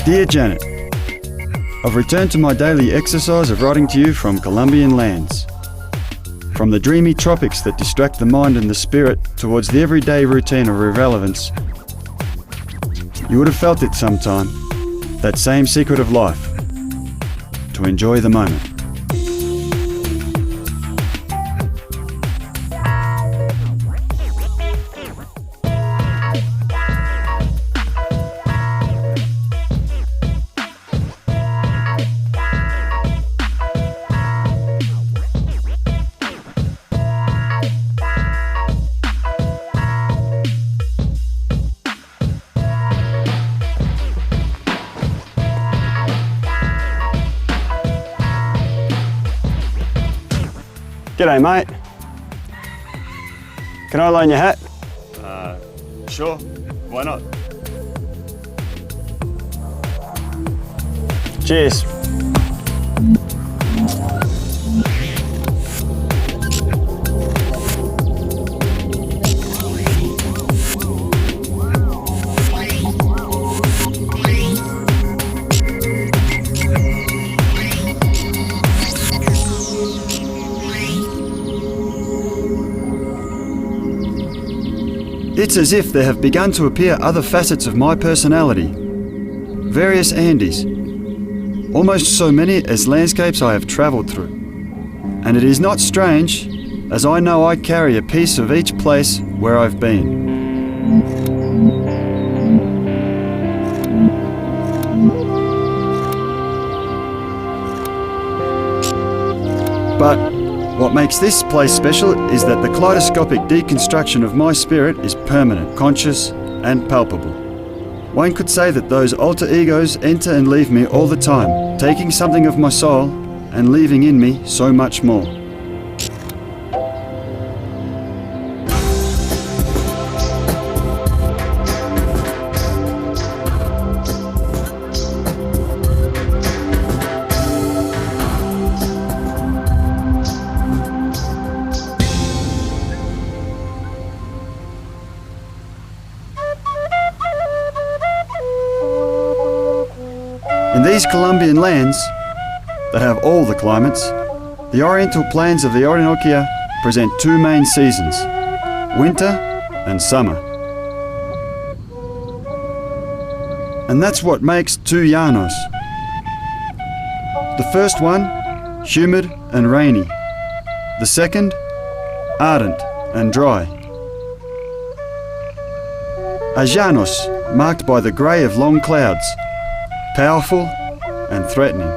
Dear Janet, I've returned to my daily exercise of writing to you from Colombian lands. From the dreamy tropics that distract the mind and the spirit towards the everyday routine of irrelevance. You would have felt it sometime, that same secret of life, to enjoy the moment. G'day mate. Can I loan your hat? Sure, why not? Cheers. It's as if there have begun to appear other facets of my personality. Various Andes. Almost so many as landscapes I have travelled through. And it is not strange, as I know I carry a piece of each place where I've been. But what makes this place special is that the kaleidoscopic deconstruction of my spirit is permanent, conscious, and palpable. One could say that those alter egos enter and leave me all the time, taking something of my soul and leaving in me so much more. In these Colombian lands, that have all the climates, the oriental plains of the Orinoquia present two main seasons, winter and summer. And that's what makes two llanos. The first one, humid and rainy. The second, ardent and dry. A llanos marked by the grey of long clouds, powerful and threatening,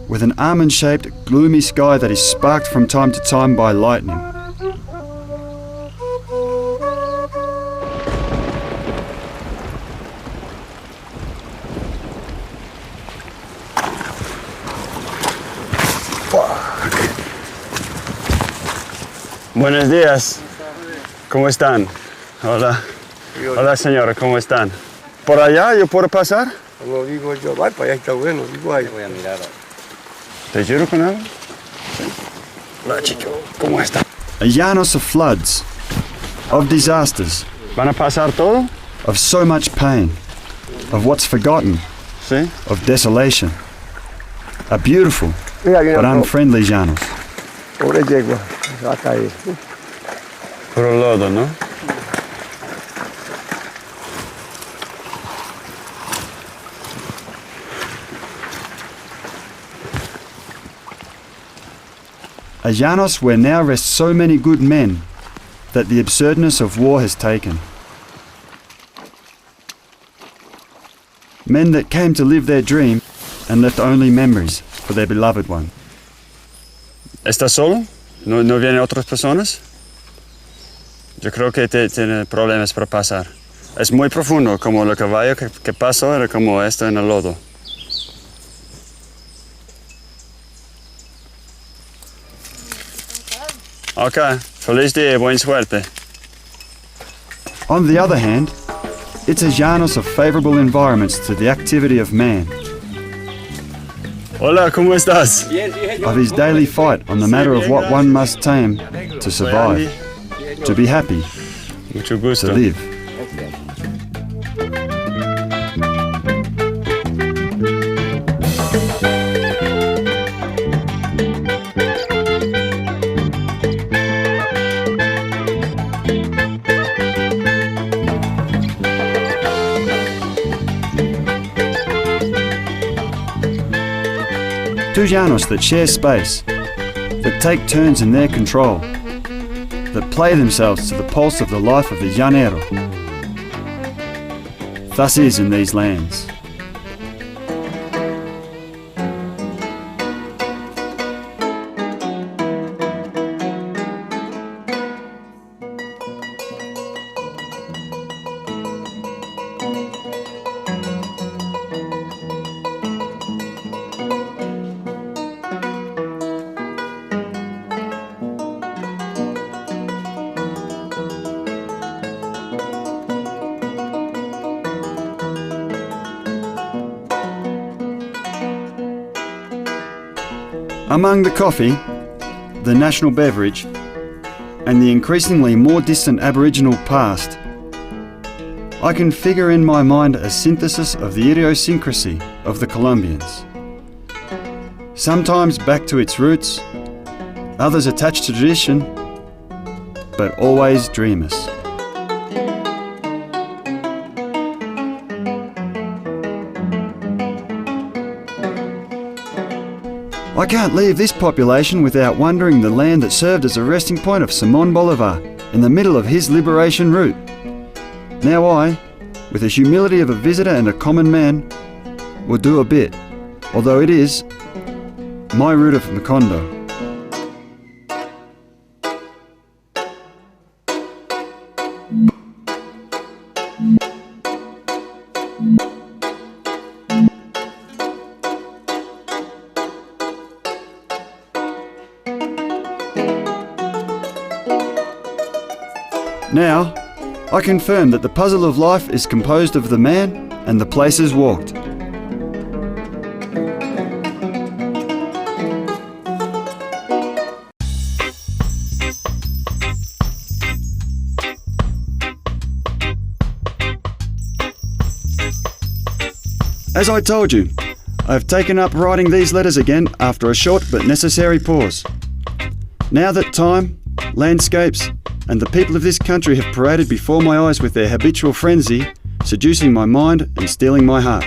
with an almond-shaped, gloomy sky that is sparked from time to time by lightning. Buenos días. ¿Cómo están? Hola. Hola señora, ¿cómo están? ¿Por allá yo puedo pasar? Como digo yo, va para allá está bueno, digo ahí. Voy a mirar. ¿Te ayudo con algo? Hola chico, ¿cómo está? A llanos of floods, of disasters. ¿Van a pasar todo? Of so much pain, of what's forgotten, Sí. of desolation. A beautiful Mira, but unfriendly llanos. pobre yegua, va a caer. Puro lodo, ¿no? A llanos where now rest so many good men that the absurdness of war has taken. Men that came to live their dream and left only memories for their beloved one. ¿Estás solo? ¿No vienen otras personas? Yo creo que tiene problemas para pasar. Es muy profundo, como el caballo que pasó era como esto en el lodo. Ok, feliz día y buena suerte. On the other hand, it's a llanos of favourable environments to the activity of man, Hola, ¿cómo estás? of his daily fight on the matter of what one must tame to survive, to be happy, Mucho to gusto. live. two llanos that share space, that take turns in their control, that play themselves to the pulse of the life of the llanero. Thus is in these lands. Among the coffee, the national beverage, and the increasingly more distant Aboriginal past, I can figure in my mind a synthesis of the idiosyncrasy of the Colombians. Sometimes back to its roots, others attached to tradition, but always dreamers. I can't leave this population without wondering the land that served as a resting point of Simón Bolívar in the middle of his liberation route. Now I, with the humility of a visitor and a common man, will do a bit, although it is my Ruta de Macondo. Now, I confirm that the puzzle of life is composed of the man and the places walked. As I told you, I've taken up writing these letters again after a short but necessary pause. Now that time, landscapes, and the people of this country have paraded before my eyes with their habitual frenzy, seducing my mind and stealing my heart.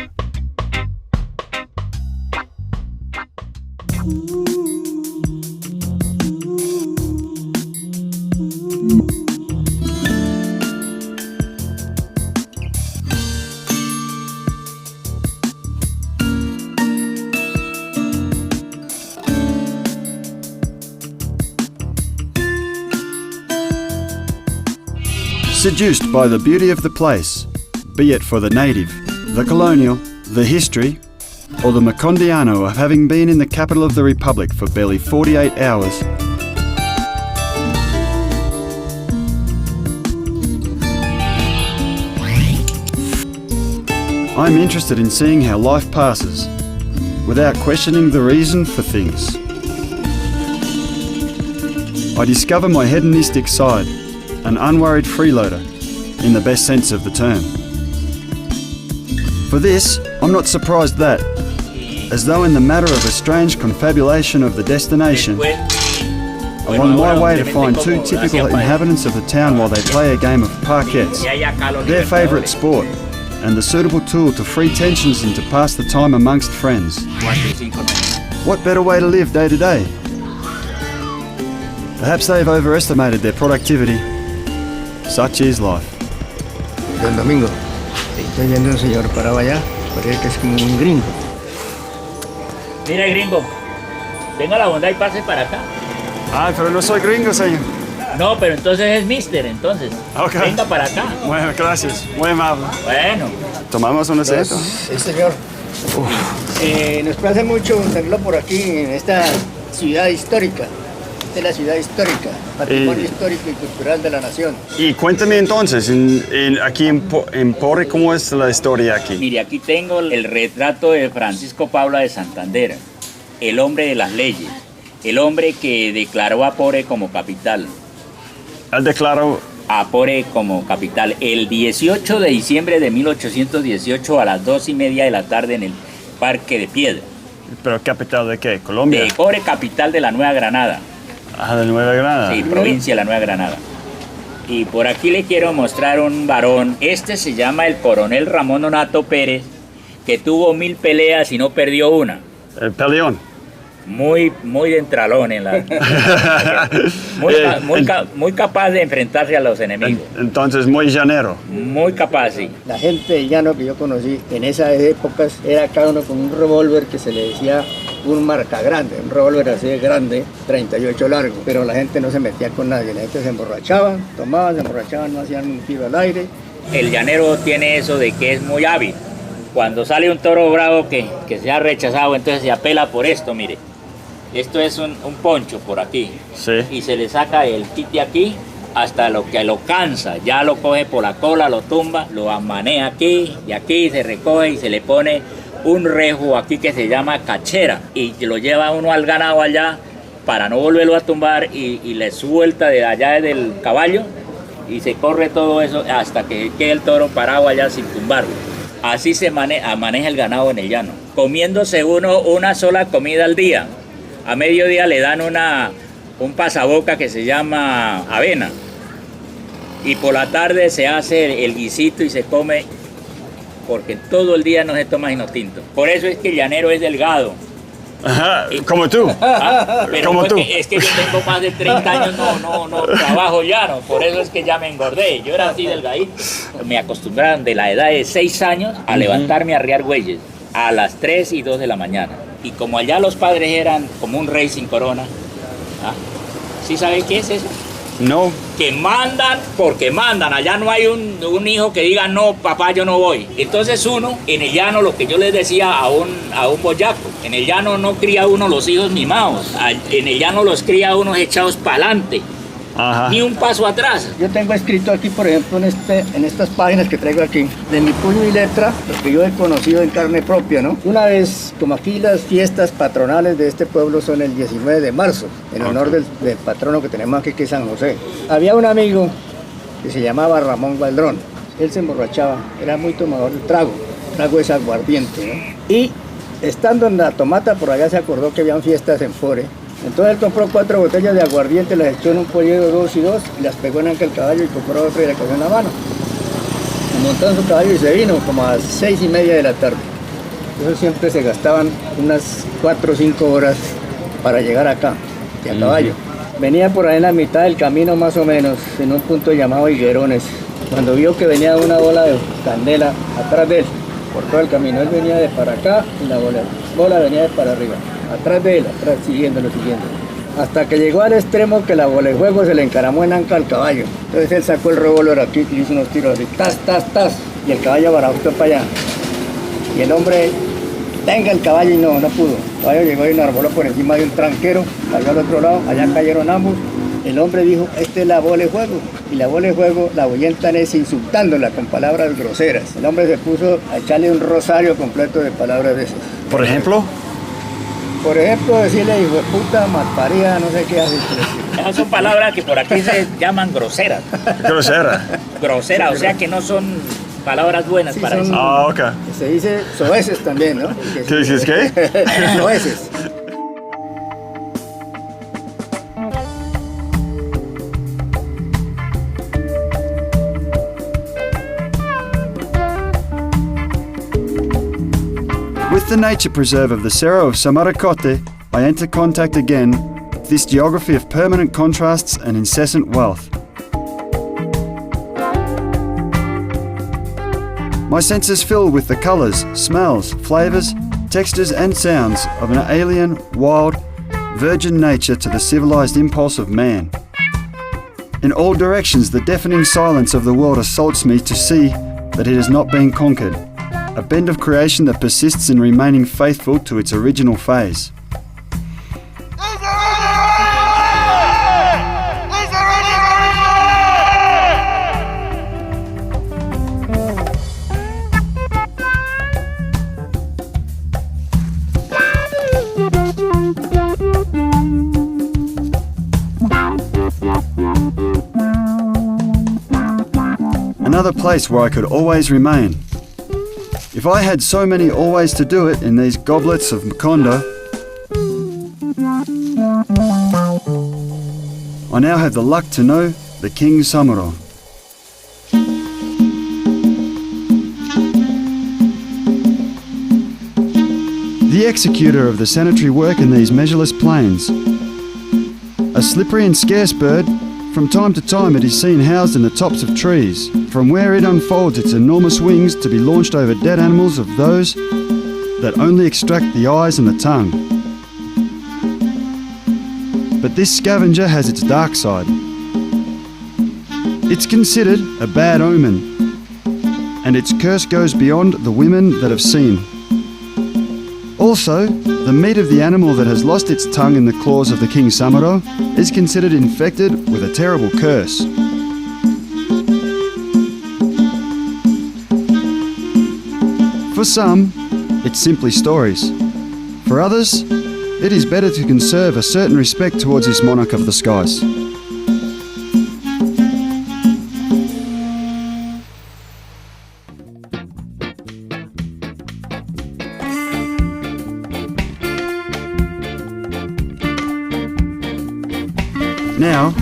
Seduced by the beauty of the place, be it for the native, the colonial, the history, or the Macondiano of having been in the capital of the Republic for barely 48 hours, I'm interested in seeing how life passes, without questioning the reason for things. I discover my hedonistic side, an unworried freeloader, in the best sense of the term. For this, I'm not surprised that, as though in the matter of a strange confabulation of the destination, I'm on my way to find two typical inhabitants of the town while they play a game of parquets, their favourite sport, and the suitable tool to free tensions and to pass the time amongst friends. What better way to live day to day? Perhaps they've overestimated their productivity. Such is life. Don Domingo, estoy viendo un señor parado allá, parece que es como un gringo. Mire, gringo, tenga la bondad y pase para acá. Ah, pero no soy gringo, señor. No, pero entonces es mister, entonces. Ok. Venga para acá. Bueno, gracias. Muy amable. Bueno. ¿Tomamos un asiento? Sí, señor. Nos place mucho tenerlo por aquí, en esta ciudad histórica. Esta es la ciudad histórica, patrimonio histórico y cultural de la nación. Y cuéntame entonces, aquí en Pore, ¿cómo es la historia aquí? Mire, aquí tengo el retrato de Francisco Paula de Santander, el hombre de las leyes, el hombre que declaró a Pore como capital. Él declaró a Pore como capital el 18 de diciembre de 1818 a las 2:30 de la tarde en el Parque de Piedra. ¿Pero capital de qué? ¿Colombia? De Pore, capital de la Nueva Granada. Ah, de Nueva Granada. Sí, provincia de la Nueva Granada. Y por aquí le quiero mostrar un varón. Este se llama el coronel Ramón Donato Pérez, que tuvo 1000 peleas y no perdió una. El peleón. muy entralón en la... muy capaz de enfrentarse a los enemigos. Entonces, muy llanero. Muy capaz, sí. La gente del llano que yo conocí en esas épocas era cada uno con un revólver que se le decía un marca grande, un revólver así de grande, 38 largo, pero la gente no se metía con nadie, la gente se emborrachaban, tomaban, se emborrachaban, no hacían un tiro al aire. El llanero tiene eso de que es muy hábil. Cuando sale un toro bravo que se ha rechazado, entonces se apela por esto, mire. Esto es un poncho por aquí. Sí. Y se le saca el quite aquí hasta lo que lo cansa. Ya lo coge por la cola, lo tumba, lo amanea aquí y aquí se recoge y se le pone un rejo aquí que se llama cachera. Y lo lleva uno al ganado allá para no volverlo a tumbar y le suelta de allá del caballo y se corre todo eso hasta que quede el toro parado allá sin tumbarlo. Así se maneja el ganado en el llano. Comiéndose uno una sola comida al día. A mediodía le dan un pasaboca que se llama avena. Y por la tarde se hace el guisito y se come, porque todo el día no se toma sino tinto. Por eso es que el llanero es delgado. Ajá, como tú. Pero como tú. Es que yo tengo más de 30 años, no trabajo llano, por eso es que ya me engordé. Yo era así delgadito. Me acostumbraron de la edad de 6 años a levantarme a arriar bueyes a las 3 y 2 de la mañana. Y como allá los padres eran como un rey sin corona, ¿sí sabe qué es eso? No. Que mandan porque mandan. Allá no hay un hijo que diga, no, papá, yo no voy. Entonces uno, en el llano, lo que yo les decía a un boyaco, en el llano no cría uno los hijos mimados. En el llano los cría unos echados para adelante. Ajá. Ni un paso atrás. Yo tengo escrito aquí, por ejemplo, en estas páginas que traigo aquí, de mi puño y letra, lo que yo he conocido en carne propia, ¿no? Una vez, como aquí las fiestas patronales de este pueblo son el 19 de marzo, en honor del patrono que tenemos aquí, que es San José. Había un amigo que se llamaba Ramón Valdrón. Él se emborrachaba, era muy tomador de trago. Trago es aguardiente, ¿no? Y estando en la Tomata, por allá se acordó que habían fiestas en Fore. Entonces él compró 4 botellas de aguardiente, las echó en un pollero 2 y 2 y las pegó en el caballo y compró otra y la cogió en la mano. Se montó en su caballo y se vino como a 6:30 de la tarde. Eso siempre se gastaban unas 4 o 5 horas para llegar acá, de a caballo. Venía por ahí en la mitad del camino más o menos, en un punto llamado Higuerones. Cuando vio que venía una bola de candela atrás de él, por todo el camino, él venía de para acá y la bola venía de para arriba. Atrás de él, atrás, siguiéndolo. Hasta que llegó al extremo que la bola de juego se le encaramó en anca al caballo. Entonces él sacó el revólver aquí y hizo unos tiros así, tas, y el caballo barajó para allá. Y el hombre, tenga el caballo y no pudo. El caballo llegó y enarboló por encima de un tranquero, cayó al otro lado, allá cayeron ambos. El hombre dijo, esta es la bola de juego. Y la bola de juego la ahuyentan es insultándola con palabras groseras. El hombre se puso a echarle un rosario completo de palabras de esas. Por ejemplo, decirle hijo de puta, malparida, no sé qué hace. Esas son palabras que por aquí se llaman groseras. grosera. Groseras, o sea que no son palabras buenas Sí, para son- eso. Ah, ok. Se dice soeces también, ¿no? ¿Qué dices qué? Soeces. With the nature preserve of the Cerro of Samaracote, I enter contact again with this geography of permanent contrasts and incessant wealth. My senses fill with the colours, smells, flavours, textures and sounds of an alien, wild, virgin nature to the civilised impulse of man. In all directions the deafening silence of the world assaults me to see that it has not been conquered, a bend of creation that persists in remaining faithful to its original phase. Another place where I could always remain. If I had so many always to do it in these goblets of Macondo, I now have the luck to know the King Samuro. The the executor of the sanitary work in these measureless plains. A slippery and scarce bird, from time to time it is seen housed in the tops of trees, from where it unfolds its enormous wings to be launched over dead animals of those that only extract the eyes and the tongue. But this scavenger has its dark side. It's considered a bad omen, and its curse goes beyond the women that have seen. Also, the meat of the animal that has lost its tongue in the claws of the King Samuro is considered infected with a terrible curse. For some, it's simply stories. For others, it is better to conserve a certain respect towards this monarch of the skies. Now,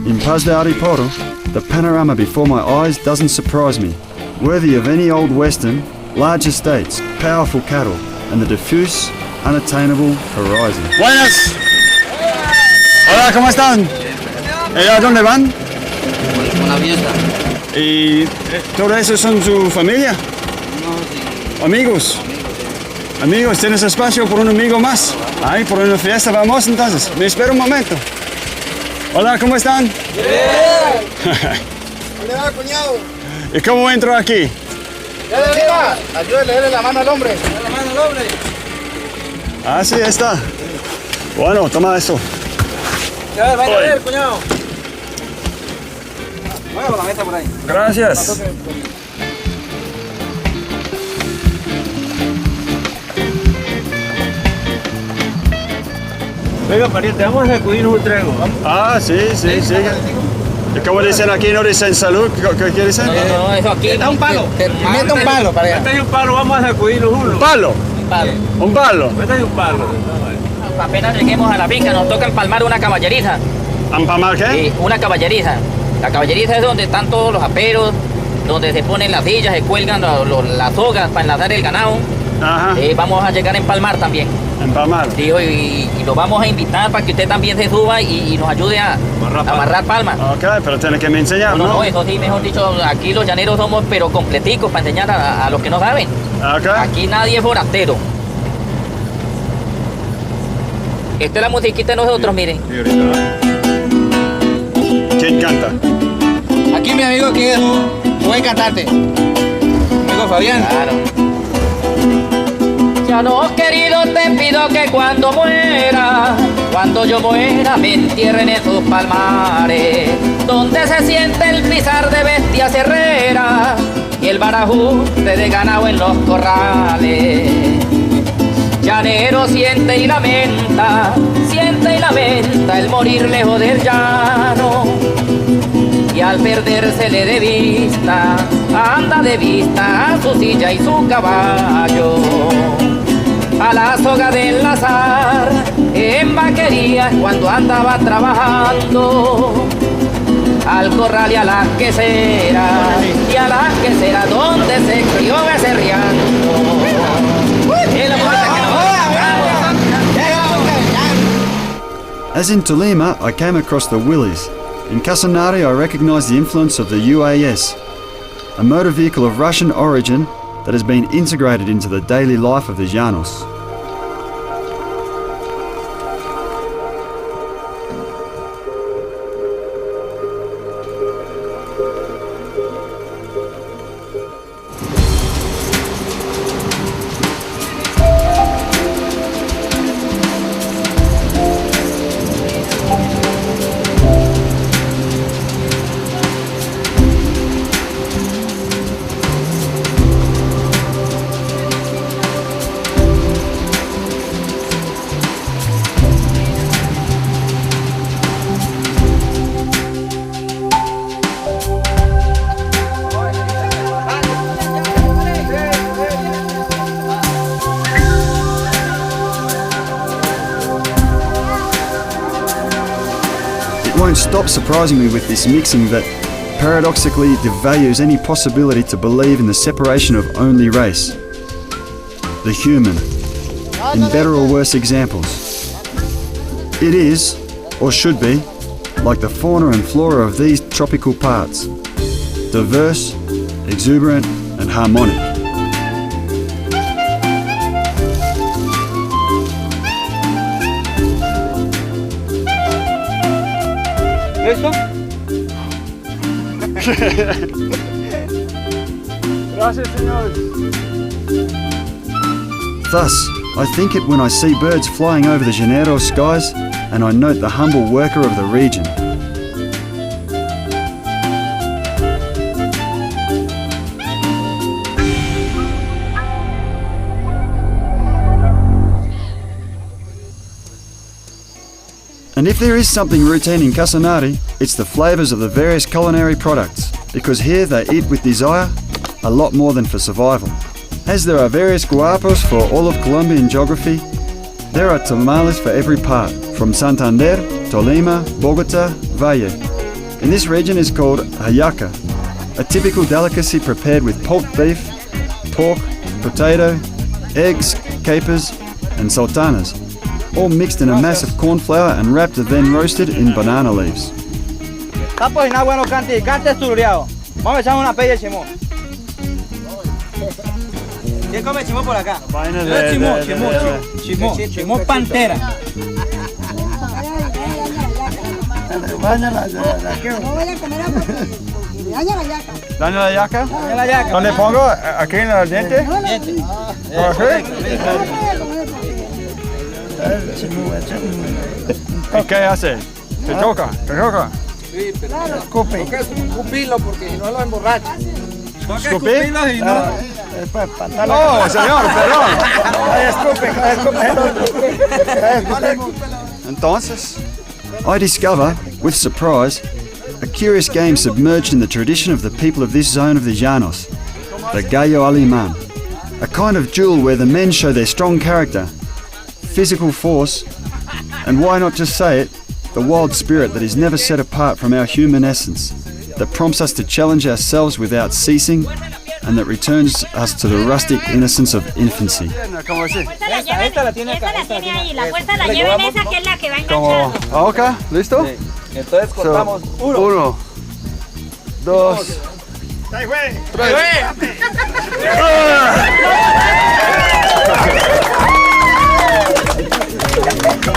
in Paz de Ariporo, the panorama before my eyes doesn't surprise me. Worthy of any old western, large estates, powerful cattle, and the diffuse, unattainable horizon. Buenas. Hola, ¿cómo están? ¿A dónde van? Una fiesta. ¿Y todo eso son su familia? No, sí. Amigos. Amigos, ¿tienes espacio por un amigo más? Ay, por una fiesta vamos entonces. Me espera un momento. Hola, ¿cómo están? Bien. ¿Dónde va, cuñado? ¿Y cómo entro aquí? Ayúdele, dele la mano al hombre. La mano al hombre. Ah, sí, ahí está. Bueno, toma esto. Ya, vaya a ver, cuñado. Mueva la mesa por ahí. Gracias. Venga, pariente, vamos a sacudir un trago. Ah, sí, sí, sí. ¿Y cómo dicen aquí? ¿No dicen salud? ¿Qué dicen? No, eso aquí. Da un palo. Mete un palo para allá. Mete un palo, vamos a sacudirnos uno. ¿Un palo? Un palo. ¿Un palo? Mete un palo. Apenas lleguemos a la finca nos toca empalmar una caballeriza. ¿Ampamar qué? Sí, una caballeriza. La caballeriza es donde están todos los aperos, donde se ponen las sillas, se cuelgan las sogas para enlazar el ganado. Ajá. Vamos a llegar a empalmar también. Empalmar. Sí, y lo vamos a invitar para que usted también se suba y nos ayude a amarrar palmas. Ok, pero tiene que me enseñar, No, ¿no? no, eso sí, mejor dicho, aquí los llaneros somos pero completicos para enseñar a los que no saben. Ok. Aquí nadie es forastero. Esta es la musiquita de nosotros, miren. ¿Quién canta? Aquí mi amigo que es buen cantante. Amigo Fabián. Claro. Ya no, querido, te pido que cuando yo muera, me entierren en sus palmares, donde se siente el pisar de bestias herreras y el barajuste de ganado en los corrales. Llanero siente y lamenta el morir lejos del llano, y al perdérsele de vista, anda de vista a su silla y su caballo, a la soga de enlazar en vaquerías cuando andaba trabajando, al corral y a las queseras, donde se crió becerreando. As in Tolima, I came across the Willies. In Casanare, I recognized the influence of the UAS, a motor vehicle of Russian origin that has been integrated into the daily life of the Llanos. It won't stop surprising me with this mixing that paradoxically devalues any possibility to believe in the separation of only race, the human. in better or worse examples. It is, or should be, like the fauna and flora of these tropical parts, diverse, exuberant and harmonic. ¿Eso? Gracias, señores. Thus, I think it when I see birds flying over the Janeiro skies and I note the humble worker of the region. And if there is something routine in Casanare, it's the flavours of the various culinary products, because here they eat with desire, a lot more than for survival. As there are various guapos for all of Colombian geography, there are tamales for every part, from Santander, Tolima, Bogota, Valle. In this region is called hallaca, a typical delicacy prepared with pulled beef, pork, potato, eggs, capers and sultanas, all mixed in a mass of corn flour and wrapped and then roasted in banana leaves. Está en agua no cante, cante estudiado. Vamos a echar una pella de chimó. ¿Quién come chimó por acá? Chimó pantera. ¿Daño la yaca? La yaca. ¿Dónde pongo? ¿Aquí en el diente? ¿Y qué hace? ¿Te toca? Sí, pero escupe. Toca escupirlo porque si no lo emborracha. Toca ¿Escupir? escupirlo y no. Oh, señor, perdón. Entonces, I discover, with surprise, a curious game submerged in the tradition of the people of this zone of the Llanos, the gallo alemán, a kind of duel where the men show their strong character, physical force, and why not just say it, the wild spirit that is never set apart from our human essence, that prompts us to challenge ourselves without ceasing, and that returns us to the rustic innocence of infancy. Esta la tiene acá. La fuerza la lleva en esa que es la que va Como, enganchando. ¿ok? ¿Listo? Sí. Entonces cortamos uno. 1, 2, 3.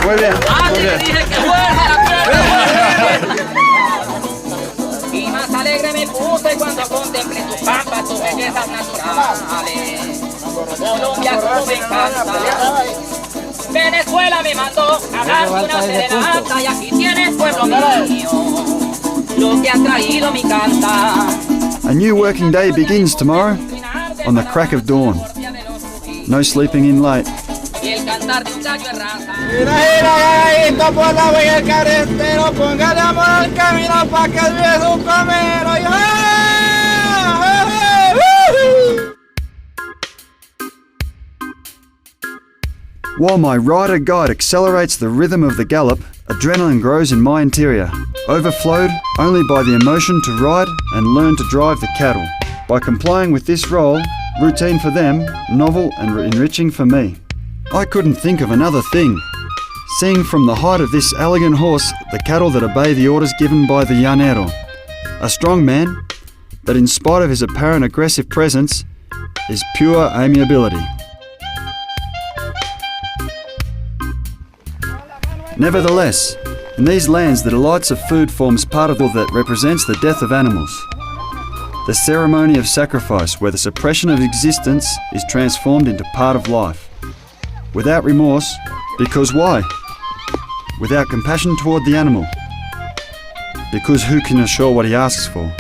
Muy bien, muy bien. Y más alegre me puse cuando contemplé tus pampas, tus bellezas naturales. Colombia como me encanta. Venezuela me mandó a dar una serenata y aquí tienes, pueblo mío, lo que ha traído mi canta. A new working day begins tomorrow on the crack of dawn. No sleeping in late. Y el cantar de un gallo es raza. Galladito por la huella del carretero, póngale amor al camino pa' que el viejo comero. While my rider guide accelerates the rhythm of the gallop, adrenaline grows in my interior, overflowed only by the emotion to ride and learn to drive the cattle. By complying with this role, routine for them, novel and enriching for me. I couldn't think of another thing. Seeing from the height of this elegant horse the cattle that obey the orders given by the llanero. A strong man that, in spite of his apparent aggressive presence, is pure amiability. Nevertheless, in these lands the delights of food forms part of the that represents the death of animals. The ceremony of sacrifice where the suppression of existence is transformed into part of life. Without remorse, because why? Without compassion toward the animal, because who can assure what he asks for?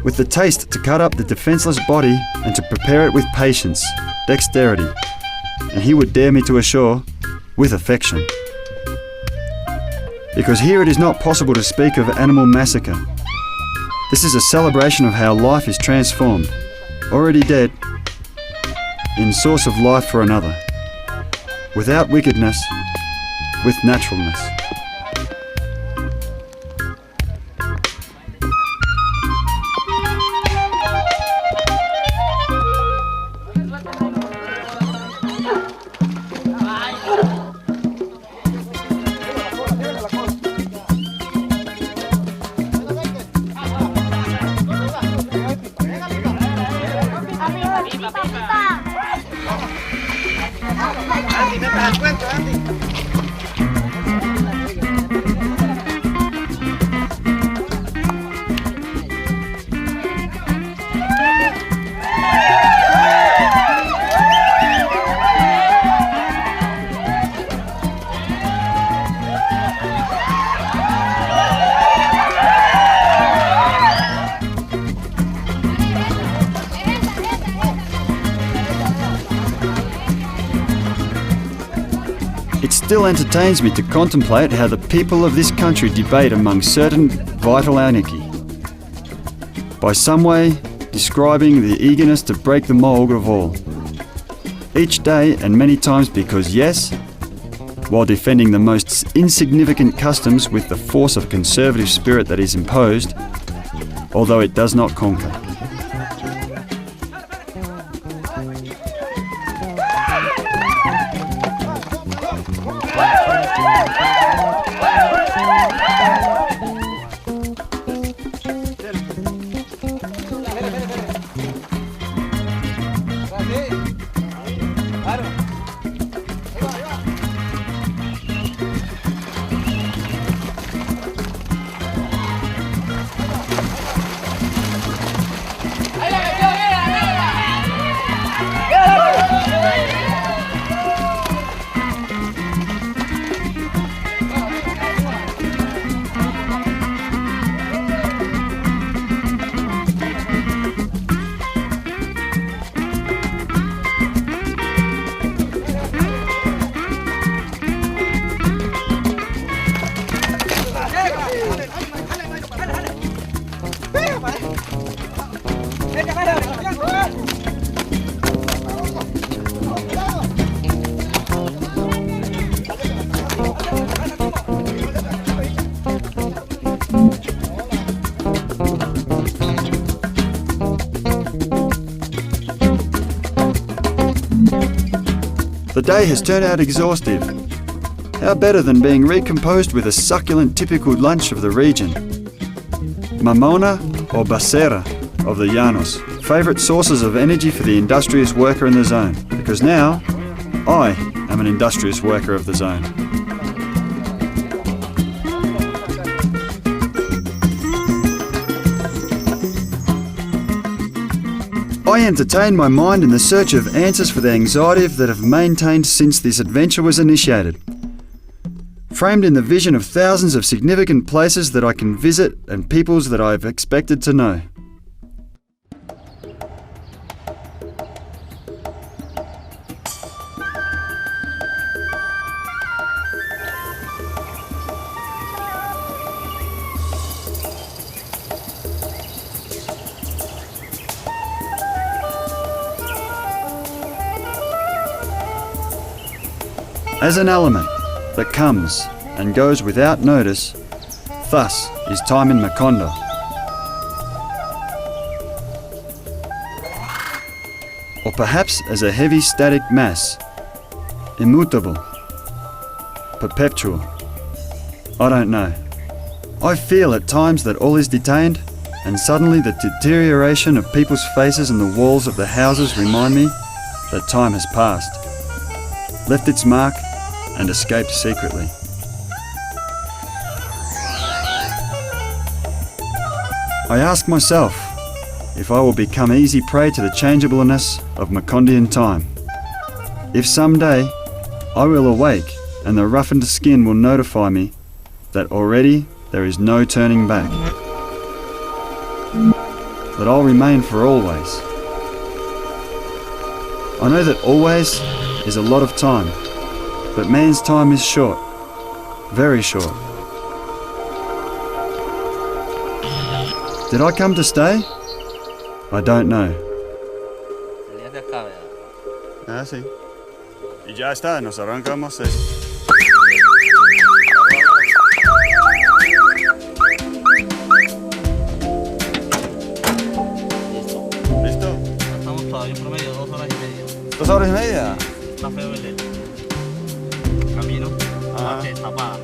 With the taste to cut up the defenseless body and to prepare it with patience, dexterity, and he would dare me to assure, with affection. Because here it is not possible to speak of animal massacre. This is a celebration of how life is transformed, already dead, in source of life for another. Without wickedness, with naturalness. Andy, no te das cuenta, Andy. It still entertains me to contemplate how the people of this country debate among certain vital anarchy. By some way, describing the eagerness to break the mould of all. Each day and many times because yes, while defending the most insignificant customs with the force of conservative spirit that is imposed, although it does not conquer. The day has turned out exhaustive. How better than being recomposed with a succulent typical lunch of the region. Mamona or basera of the Llanos, favourite sources of energy for the industrious worker in the zone, because now I am an industrious worker of the zone. I entertain my mind in the search of answers for the anxiety that have maintained since this adventure was initiated. Framed in the vision of thousands of significant places that I can visit and peoples that I have expected to know. As an element that comes and goes without notice, thus is time in Macondo. Or perhaps as a heavy static mass, immutable, perpetual. I don't know. I feel at times that all is detained, and suddenly the deterioration of people's faces and the walls of the houses remind me that time has passed, left its mark, and escaped secretly. I ask myself if I will become easy prey to the changeableness of Macondian time. If someday I will awake and the roughened skin will notify me that already there is no turning back. That I'll remain for always. I know that always is a lot of time, but man's time is short, very short. Did I come to stay? I don't know. Ah, sí. Y ya está, nos arrancamos. ¿Listo? Estamos todavía en promedio 2 horas y media. 2 horas y media. Está feo el camino. Ah. Tapada.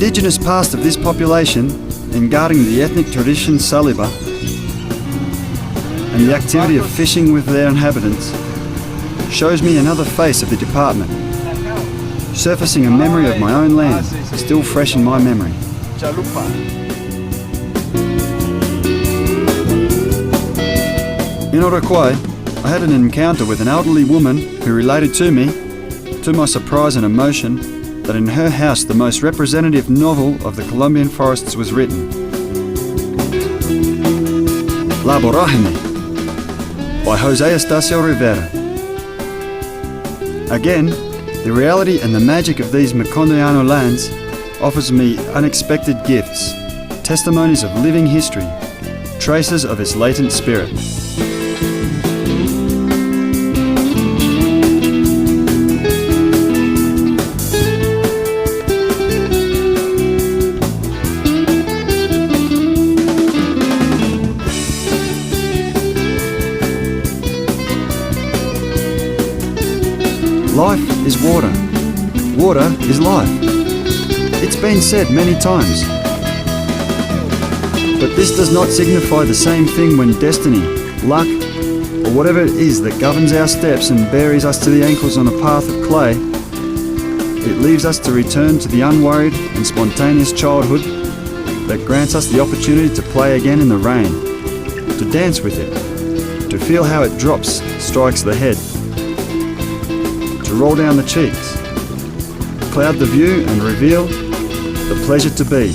indigenous past of this population in guarding the ethnic tradition Saliba and the activity of fishing with their inhabitants shows me another face of the department, surfacing a memory of my own land, still fresh in my memory. In Uruguay, I had an encounter with an elderly woman who related to me, to my surprise and emotion, that in her house the most representative novel of the Colombian forests was written. La Vorágine by José Estacio Rivera. Again, the reality and the magic of these Macondiano lands offers me unexpected gifts, testimonies of living history, traces of its latent spirit. Life is water. Water is life. It's been said many times. But this does not signify the same thing when destiny, luck, or whatever it is that governs our steps and buries us to the ankles on a path of clay, it leaves us to return to the unworried and spontaneous childhood that grants us the opportunity to play again in the rain, to dance with it, to feel how it drops, strikes the head, to roll down the cheeks, cloud the view and reveal the pleasure to be,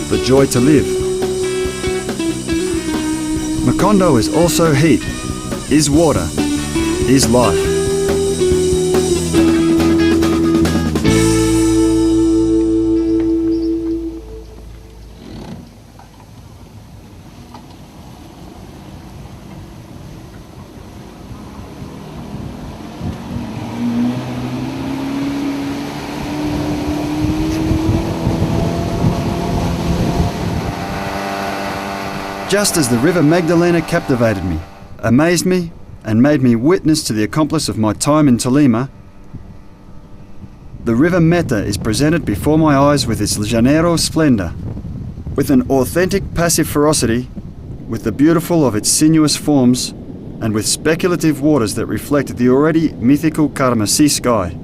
the joy to live. Macondo is also heat, is water, is life. Just as the River Magdalena captivated me, amazed me, and made me witness to the accomplice of my time in Tolima, the River Meta is presented before my eyes with its llanero splendor, with an authentic passive ferocity, with the beautiful of its sinuous forms, and with speculative waters that reflect the already mythical Carmesí sky.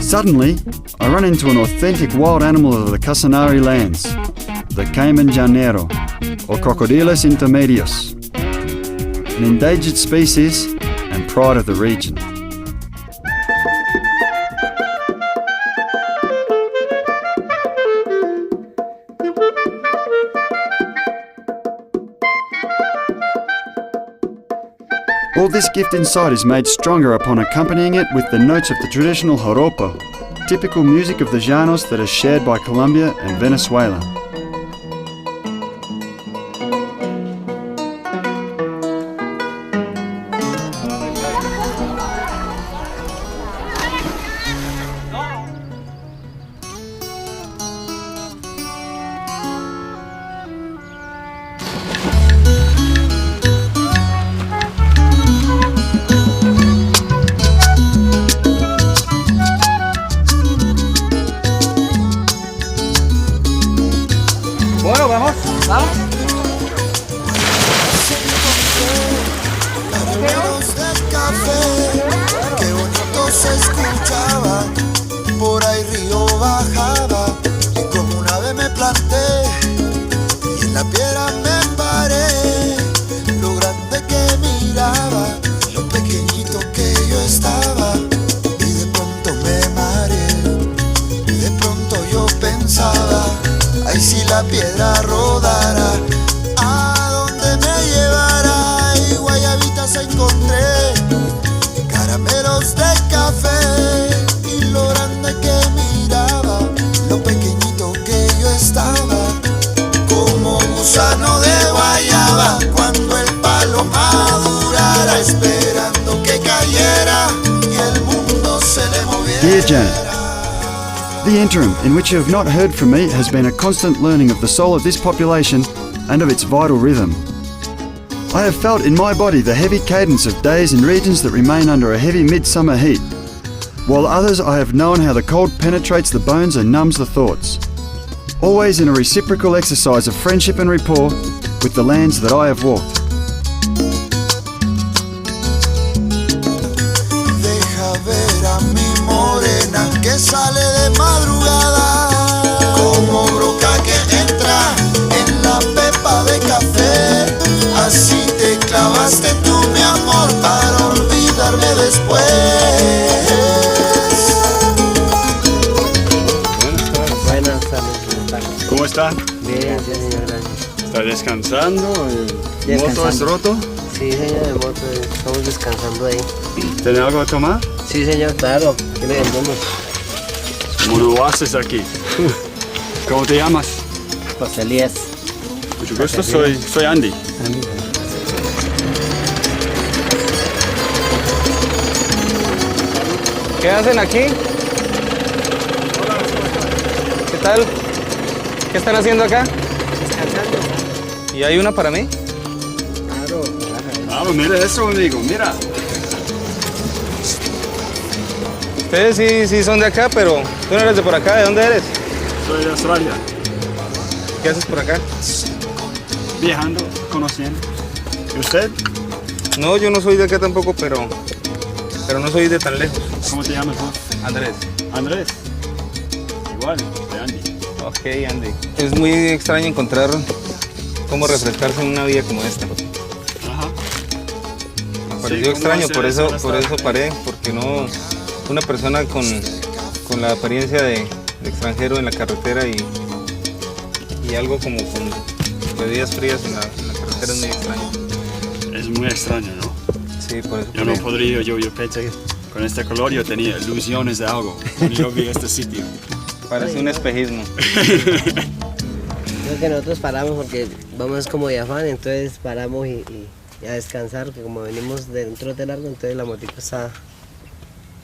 Suddenly, I run into an authentic wild animal of the Casanare lands, the caiman llanero, or Crocodilus intermedius, an endangered species and pride of the region. All this gift inside is made stronger upon accompanying it with the notes of the traditional joropo, typical music of the llanos that is shared by Colombia and Venezuela. Bueno, vamos. Aromas de café, qué bonito se escuchaba. Por ahí río bajaba y como una ave me planté y en la piedra me paré. Lo grande que miraba, lo pequeñito que yo estaba. Y de pronto me mareé, y de pronto yo pensaba, ay, si la piedra rodara, ¿a dónde me llevará? Y guayabitas encontré, caramelos de café, y lo grande que miraba, Janet. The interim, in which you have not heard from me, has been a constant learning of the soul of this population and of its vital rhythm. I have felt in my body the heavy cadence of days in regions that remain under a heavy midsummer heat, while others I have known how the cold penetrates the bones and numbs the thoughts. Always in a reciprocal exercise of friendship and rapport with the lands that I have walked. Deja ver a mi morena que sale de madrugada, como bruca que entra en la pepa de café. Así te clavaste tú, mi amor, para olvidarme después. Buenas tardes. ¿Cómo está? Bien, sí, señor, gracias. ¿Está descansando? ¿El moto es Descansando. roto? Sí, señor, de moto, estamos descansando ahí. ¿Tiene algo a tomar? Sí, señor, claro, ¿qué le vendemos? ¿Cómo lo haces aquí? ¿Cómo te llamas? José Elías. Mucho gusto, soy Andy. ¿Qué hacen aquí? ¿Qué tal? ¿Qué están haciendo acá? Descansando. ¿Y hay una para mí? Claro, Claro, mira eso, amigo, mira. Ustedes sí son de acá, pero tú no eres de por acá. ¿De dónde eres? Soy de Australia. ¿Qué haces por acá? Viajando, conociendo. ¿Y usted? No, yo no soy de acá tampoco, pero no soy de tan lejos. ¿Cómo te llamas vos? Andrés. Andrés. Igual, de Andy. Ok, Andy. Es muy extraño encontrar cómo refrescarse en una vía como esta. Ajá. Me Sí, pareció ¿cómo extraño, hacer por eso estar? paré, porque no una persona con la apariencia de extranjero en la carretera y algo como con bebidas frías en la carretera es muy extraño. Es muy extraño, ¿no? Sí, por eso. Yo no podría, yo pensé que con este color yo tenía ilusiones de algo cuando yo vi este sitio. Parece un espejismo. Creo que nosotros paramos porque vamos como de afán, entonces paramos y a descansar, porque como venimos de un trote largo, entonces la motico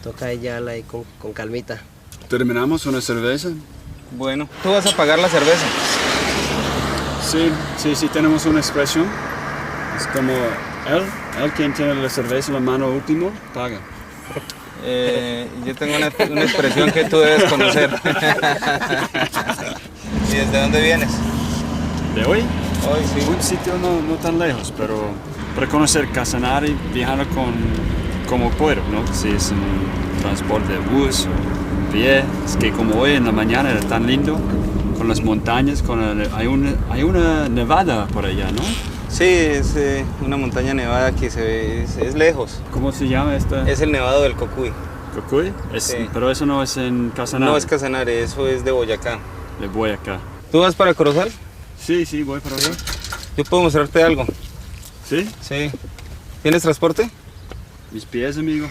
toca llevarla ahí con calmita. ¿Terminamos una cerveza? Bueno, tú vas a pagar la cerveza. Sí, tenemos una expresión. Es como él quien tiene la cerveza en la mano último, paga. Yo tengo una expresión que tú debes conocer. ¿Y desde dónde vienes? ¿De hoy? Hoy sí. Un sitio no tan lejos, pero para conocer Casanare viajando como puedo, ¿no? Si es un transporte de bus o pie, es que como hoy en la mañana era tan lindo, con las montañas, hay una nevada por allá, ¿no? Sí, es una montaña nevada que se ve, es lejos. ¿Cómo se llama esta? Es el nevado del Cocuy. ¿Cocuy? Sí. Pero eso no es en Casanare. No es Casanare, eso es de Boyacá. Le voy acá. ¿Tú vas para Corozal? Sí, voy para acá. Yo puedo mostrarte algo. ¿Sí? Sí. ¿Tienes transporte? Mis pies, amigo.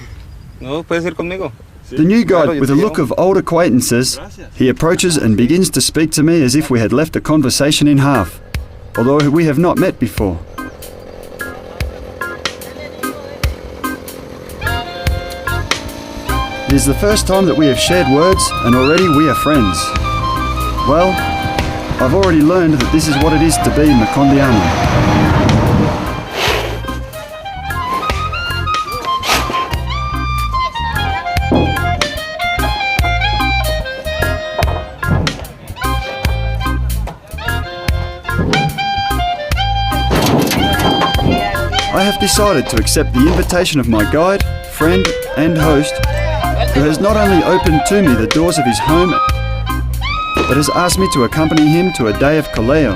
No, puedes ir conmigo. The new guide, with a look of old acquaintances, he approaches and begins to speak to me as if we had left a conversation in half, although we have not met before. It is the first time that we have shared words, and already we are friends. Well, I've already learned that this is what it is to be Macondiano. I have decided to accept the invitation of my guide, friend and host, who has not only opened to me the doors of his home, but has asked me to accompany him to a day of coleo,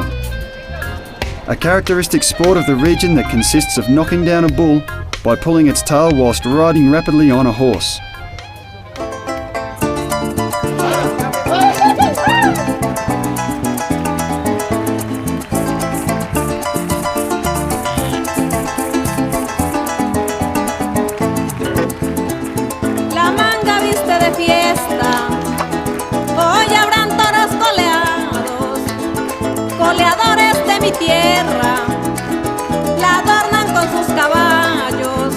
a characteristic sport of the region that consists of knocking down a bull by pulling its tail whilst riding rapidly on a horse. La manga viste de fiesta, hoy habrán toros coleados, coleadores de mi tierra, la adornan con sus caballos,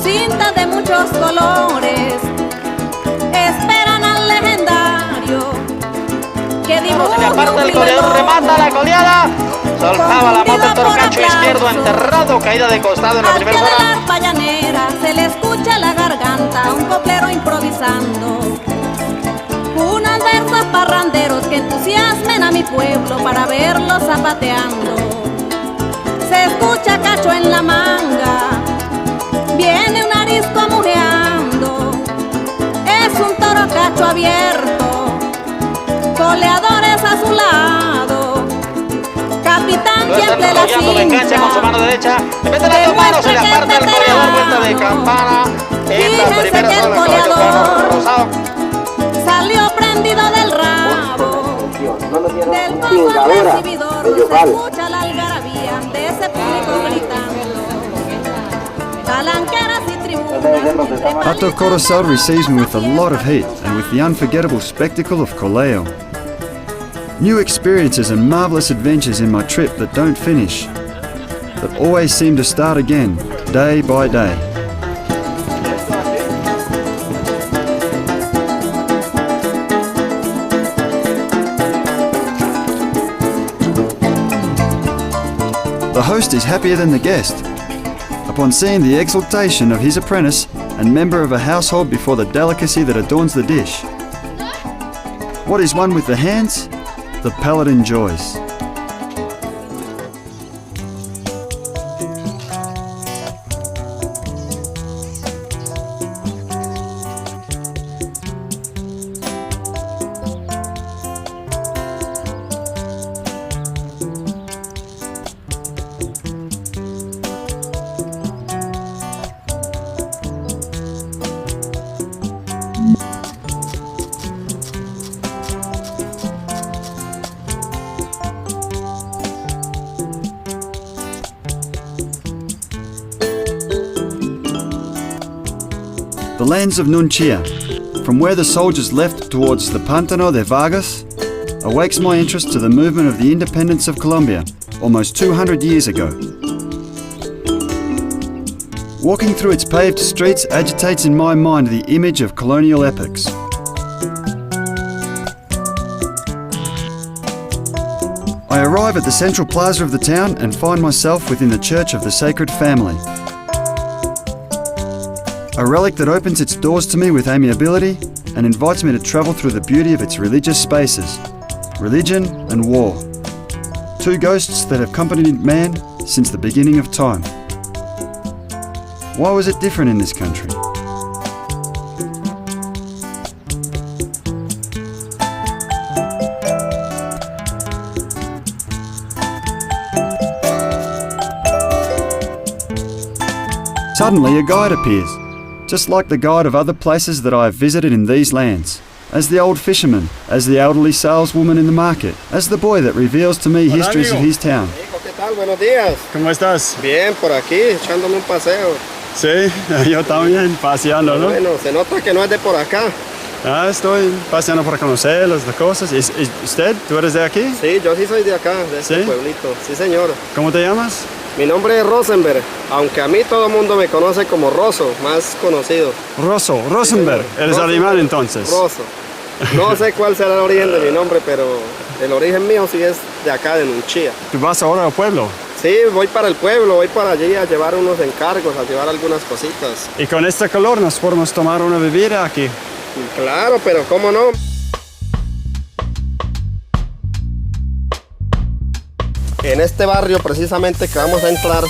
cintas de muchos colores, esperan al legendario que dibuja En la parte un del goleador filo remata la goleada. Soltaba la moto el toro por cacho izquierdo aplauso. enterrado, caída de costado en la Al primera pie de la zona. arpa llanera se le escucha la garganta, un coplero improvisando. Unos versos parranderos que entusiasmen a mi pueblo para verlos zapateando. Se escucha cacho en la manga, viene un arisco mureando. Es un toro cacho abierto, goleadores a su lado. Capitán Lo quien está de la apoyando la engancha con su mano cincha. derecha. Le mete las dos manos en la parte del goleador, vuelta de campana. En la Fíjense primera que el zona, el caballo goleador plano rosado. salió prendido del rabo. Del paso al recibidor se escucha la algarabía de ese público gritando. Palanqueras y tribunas. Hato Corozal receives me with a lot of heat and with the unforgettable spectacle of Coleo. New experiences and marvellous adventures in my trip that don't finish, that always seem to start again, day by day. The host is happier than the guest. Upon seeing the exultation of his apprentice and member of a household before the delicacy that adorns the dish. What is one with the hands, the palate enjoys. The lands of Nunchia, from where the soldiers left towards the Pantano de Vargas, awakes my interest to the movement of the independence of Colombia almost 200 years ago. Walking through its paved streets agitates in my mind the image of colonial epics. I arrive at the central plaza of the town and find myself within the Church of the Sacred Family. A relic that opens its doors to me with amiability and invites me to travel through the beauty of its religious spaces, religion and war. Two ghosts that have accompanied man since the beginning of time. Why was it different in this country? Suddenly a guide appears, just like the guide of other places that I have visited in these lands, as the old fisherman, as the elderly saleswoman in the market, as the boy that reveals to me histories of his town. ¿Qué tal? Buenos días. ¿Cómo estás? Bien, por aquí, echándome un paseo. Sí, yo también, paseando, ¿no? Bueno, se nota que no es de por acá. Ah, estoy paseando para conocer las cosas. ¿Y usted? ¿Tú eres de aquí? Sí, yo sí soy de acá, de este ¿Sí? pueblito. Sí, señor. ¿Cómo te llamas? Mi nombre es Rosenberg, aunque a mí todo el mundo me conoce como Rosso, más conocido. Rosenberg. Eres Rosenberg. alemán entonces. Rosso. No sé cuál será el origen de mi nombre, pero el origen mío sí es de acá, de Nunchia. ¿Tú vas ahora al pueblo? Sí, voy para el pueblo, voy para allí a llevar unos encargos, a llevar algunas cositas. Y con este calor nos podemos tomar una bebida aquí. Claro, pero ¿cómo no? En este barrio precisamente que vamos a entrar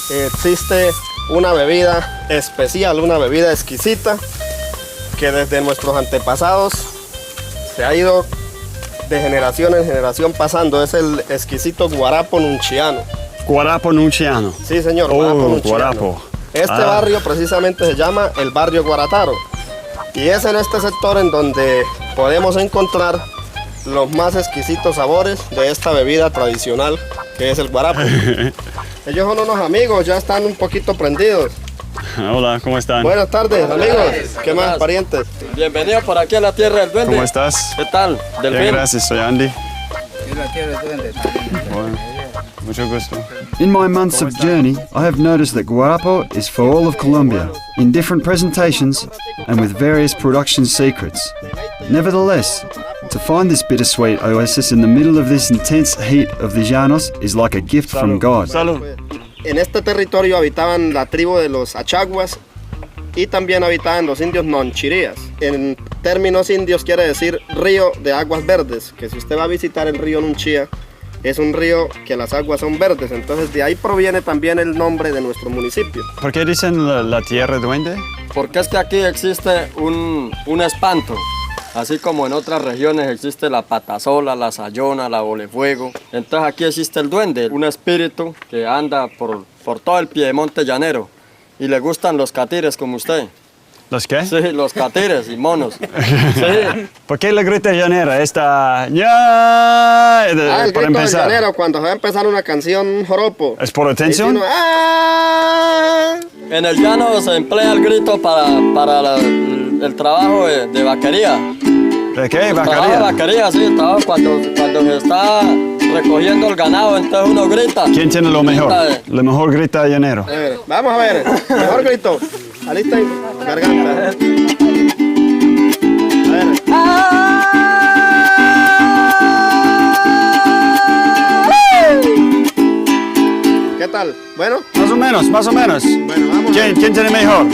existe una bebida especial, una bebida exquisita que desde nuestros antepasados se ha ido de generación en generación pasando. Es el exquisito guarapo nunchiano. Guarapo nunchiano. Sí, señor, guarapo nunchiano. Guarapo. Este barrio precisamente se llama el barrio Guarataro y es en este sector en donde podemos encontrar los más exquisitos sabores de esta bebida tradicional que es el guarapo. Ellos son unos amigos, ya están un poquito prendidos. Hola, ¿cómo están? Buenas tardes, amigos. ¿Qué más, parientes? Bienvenido por aquí a la tierra del duende. ¿Cómo estás? ¿Qué tal? Bien, gracias, soy Andy. Es la tierra del duende. Bueno. Mucho gusto. In my months of journey, I have noticed that guarapo is for all of Colombia, in different presentations and with various production secrets. Nevertheless, to find this bittersweet oasis in the middle of this intense heat of the llanos is like a gift from God. Salud. En este territorio habitaban la tribu de los achaguas y también habitaban los indios nonchirías. En términos indios quiere decir río de aguas verdes, que si usted va a visitar el río Nunchía, es un río que las aguas son verdes, entonces de ahí proviene también el nombre de nuestro municipio. ¿Por qué dicen la tierra duende? Porque es que aquí existe un espanto, así como en otras regiones existe la patasola, la sayona, la bolefuego. Entonces aquí existe el duende, un espíritu que anda por todo el piedemonte llanero y le gustan los catires como usted. ¿Los qué? Sí, los catires y monos. Sí. ¿Por qué la grita llanera? Esta... ¡Ya! El grito del llanero cuando se va a empezar una canción, un joropo. ¿Es por atención? En el llano se emplea el grito para el trabajo de vaquería. ¿De qué? El trabajo de ¿Vaquería? vaquería, sí, el trabajo cuando se está recogiendo el ganado, entonces uno grita. ¿Quién tiene lo mejor? Lo mejor grita llanero. Vamos a ver, mejor grito. Alista en garganta. A ver. ¿Qué tal? ¿Bueno? Más o menos, más o menos. Bueno, vamos. ¿Quién tiene mejor?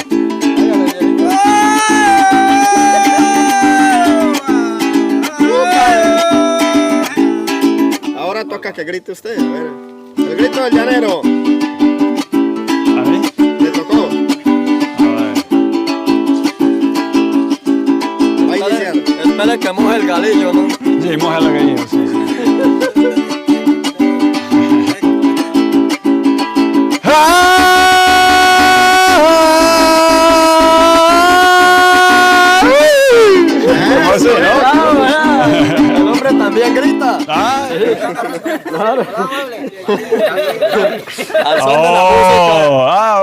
Ahora toca que grite usted, a ver. El grito del llanero. ¿A mí? Le tocó. Va a iniciar. Espera que moje el galillo, ¿no? Sí, moja la gallina, sí, sí. ¿Cómo así, no? El hombre también grita. Ah, Claro.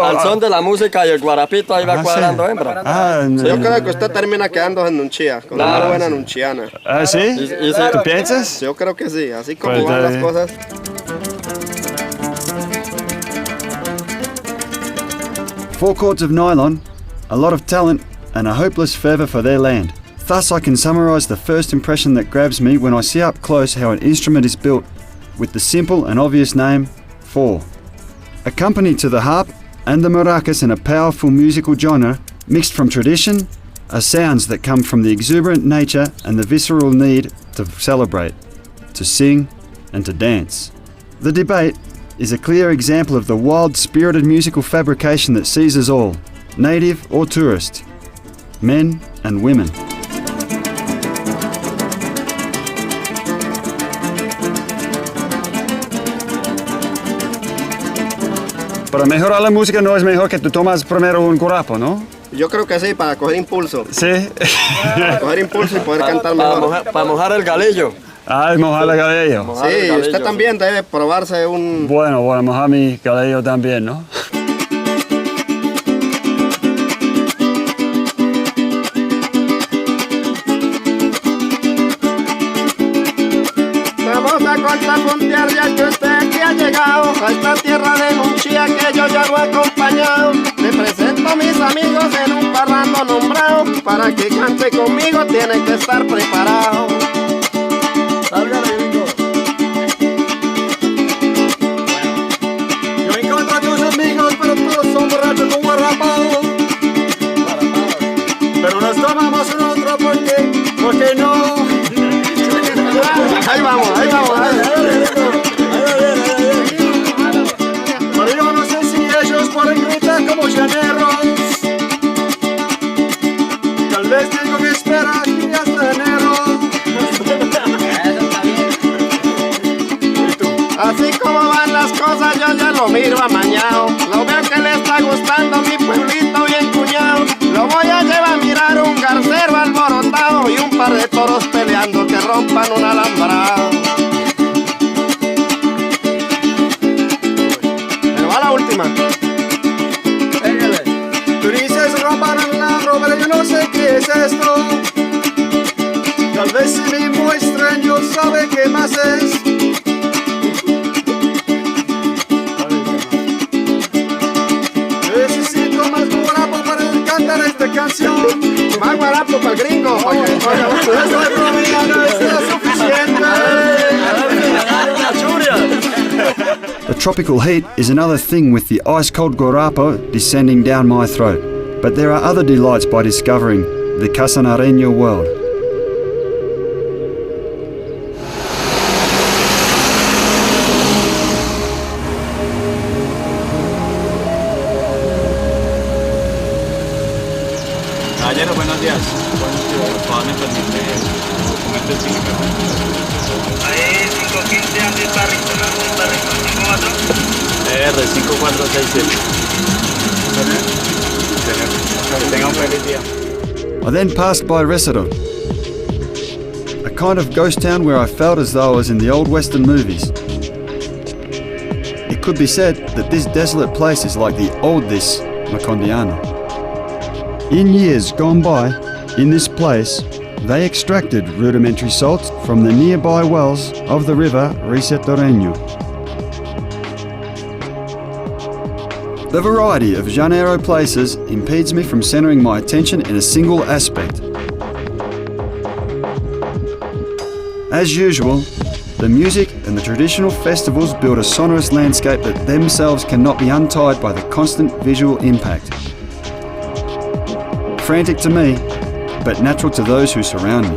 Al son de la música y el guarapito ahí va cuadrando hembra. Yo creo que usted termina quedando en nunchía, con una buena nunchiana. ¿Ah, sí? ¿Tú piensas? Yo creo que sí, así como Pues van las cosas. Four cords of nylon, a lot of talent, and a hopeless fervour for their land. Thus I can summarise the first impression that grabs me when I see up close how an instrument is built, with the simple and obvious name, four. Accompanied to the harp and the maracas in a powerful musical genre, mixed from tradition, are sounds that come from the exuberant nature and the visceral need to celebrate, to sing and to dance. The debate is a clear example of the wild, spirited musical fabrication that seizes all, native or tourist, men and women. Para mejorar la música no es mejor que tú tomas primero un guarapo, ¿no? Yo creo que sí, para coger impulso. Sí. Para coger impulso y poder cantar mejor. Para mojar el galillo. Ah, mojar el cabello. Sí, usted también debe probarse un... Bueno, mojar mi cabello también, ¿no? Vamos a contrapuntear ya que usted aquí ha llegado a esta tierra de Nunchía que yo ya lo he acompañado. Le presento a mis amigos en un parrando nombrado. Para que cante conmigo tiene que estar preparado. Sálgale, Vico. Yo encuentro a tus amigos, pero todos son borrachos con guarapados. Pero nos tomamos un otro porque no. Ahí vamos, ahí vamos. Pero yo no sé si ellos pueden gritar como llaneros. Tal vez tengo que esperar aquí hasta enero. Así como van las cosas, yo ya lo miro amañado. Lo veo que le está gustando mi pueblito bien cuñado. Lo voy a llevar a mirar un garcero alborotado y un par de toros peleando que rompan un alambrado. Pero va la última. Pégale. Tú dices rompan el alambre, pero yo no sé qué es esto. Tal vez si me muestran yo sabe qué más es. Oye, ustedes no es bromeando, esto es suficiente. The tropical heat is another thing with the ice-cold guarapo descending down my throat. But there are other delights by discovering the Casanareño world. Caballero, buenos días. Por favor, me permite documento el cívico. Ahí 515 Andes Barrington, 54. R5467. Que tenga un feliz día. I then passed by Resero, a kind of ghost town where I felt as though I was in the old western movies. It could be said that this desolate place is like the oldest Macondiano. In years gone by, in this place, they extracted rudimentary salts from the nearby wells of the river Risetoreño. The variety of Janeiro places impedes me from centering my attention in a single aspect. As usual, the music and the traditional festivals build a sonorous landscape that themselves cannot be untied by the constant visual impact. Frantic to me, but natural to those who surround me.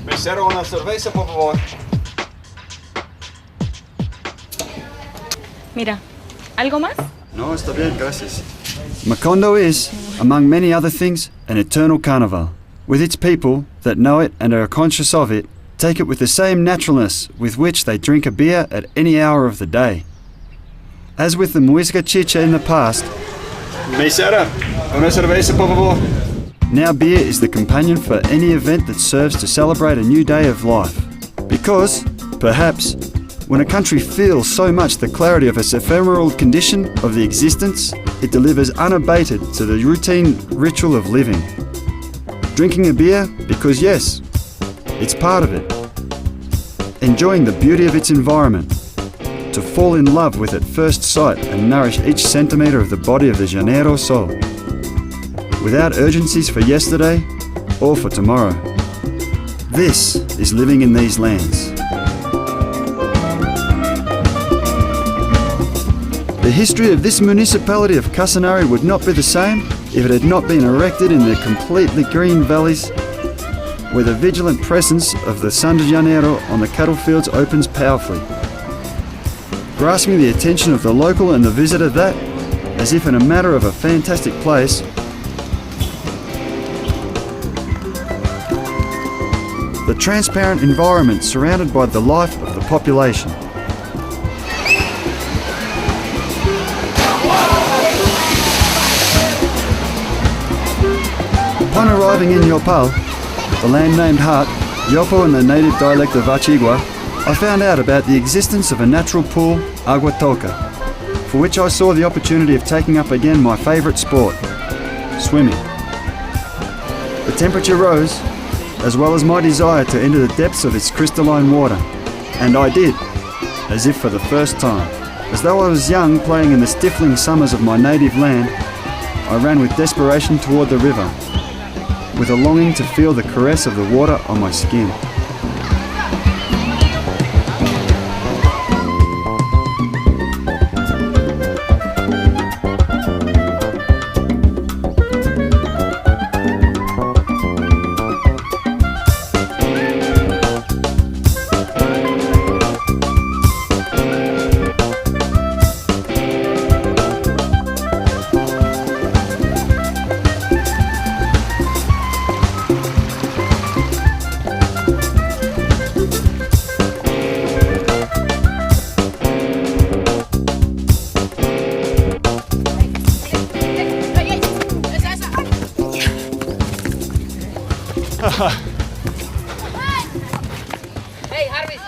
Mesero, una cerveza, por favor. Mira, ¿algo más? No, está bien, gracias. Macondo is, among many other things, an eternal carnival. With its people that know it and are conscious of it, take it with the same naturalness with which they drink a beer at any hour of the day. As with the Muisca Chicha in the past, Mesera, una cerveza, por favor. now beer is the companion for any event that serves to celebrate a new day of life. Because, perhaps, when a country feels so much the clarity of its ephemeral condition of the existence, it delivers unabated to the routine ritual of living. Drinking a beer because yes, it's part of it. Enjoying the beauty of its environment. To fall in love with at first sight and nourish each centimetre of the body of the Janeiro soul. Without urgencies for yesterday or for tomorrow. This is living in these lands. The history of this municipality of Casanare would not be the same if it had not been erected in the completely green valleys where the vigilant presence of the San de Janeiro on the cattle fields opens powerfully, grasping the attention of the local and the visitor that, as if in a matter of a fantastic place, the transparent environment surrounded by the life of the population. Upon arriving in Yopal, the land named Hart, Yopo in the native dialect of Achigua, I found out about the existence of a natural pool, Agua Toca, for which I saw the opportunity of taking up again my favourite sport, swimming. The temperature rose, as well as my desire to enter the depths of its crystalline water, and I did, as if for the first time. As though I was young playing in the stifling summers of my native land, I ran with desperation toward the river, with a longing to feel the caress of the water on my skin. Hey, Harvey.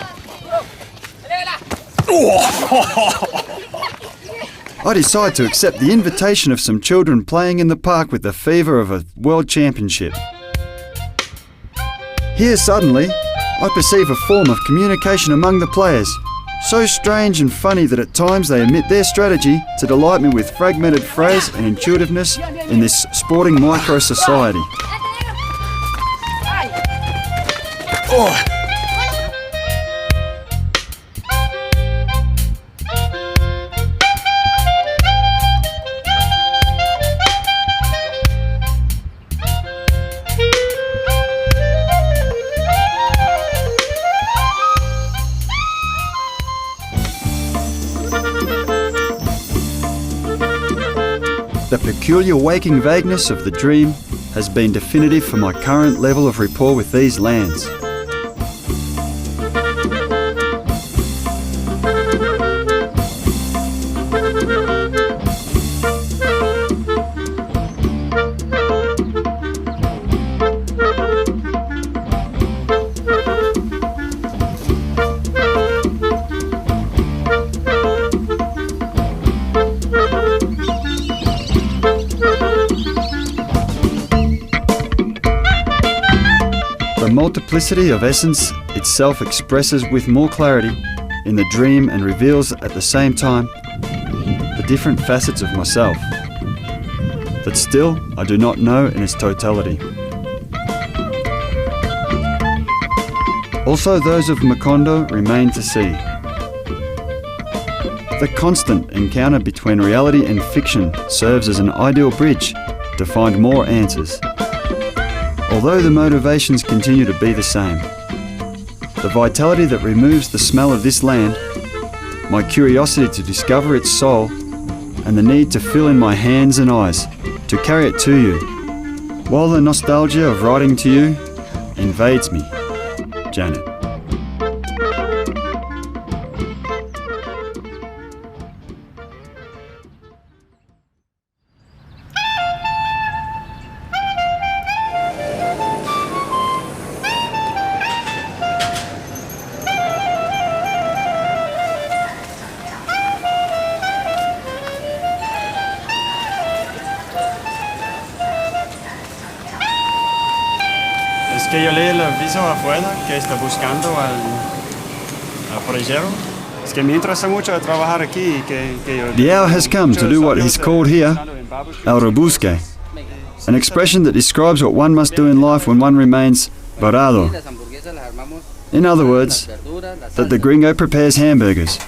I decide to accept the invitation of some children playing in the park with the fever of a world championship. Here suddenly, I perceive a form of communication among the players, so strange and funny that at times they omit their strategy to delight me with fragmented phrase and intuitiveness in this sporting micro-society. Oh. The peculiar waking vagueness of the dream has been definitive for my current level of rapport with these lands. The multiplicity of essence itself expresses with more clarity in the dream and reveals at the same time the different facets of myself that still I do not know in its totality. Also those of Macondo remain to see. The constant encounter between reality and fiction serves as an ideal bridge to find more answers. Although the motivations continue to be the same, the vitality that removes the smell of this land, my curiosity to discover its soul, and the need to fill in my hands and eyes to carry it to you, while the nostalgia of writing to you invades me. Janet. Es que yo leí el aviso afuera que está buscando al parrillero. Es que me interesa mucho trabajar aquí. The hour has come to do what is called here el rebusque, an expression that describes what one must do in life when one remains varado. In other words, that the gringo prepares hamburgers,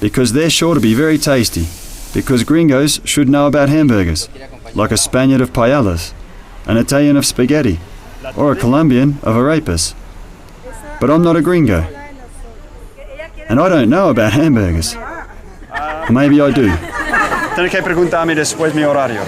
because they're sure to be very tasty, because gringos should know about hamburgers, like a Spaniard of paellas, an Italian of spaghetti, or a Colombian of arepas. But I'm not a gringo, and I don't know about hamburgers. Maybe I do. Tienes que preguntarme después mi horario.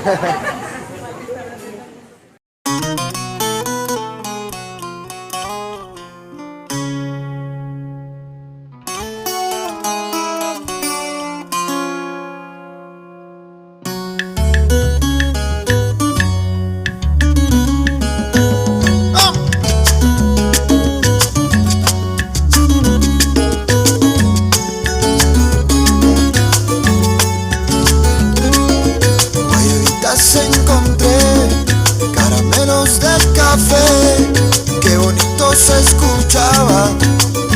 Qué bonito se escuchaba,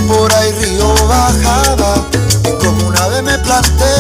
por ahí río bajaba, y como una ave me planté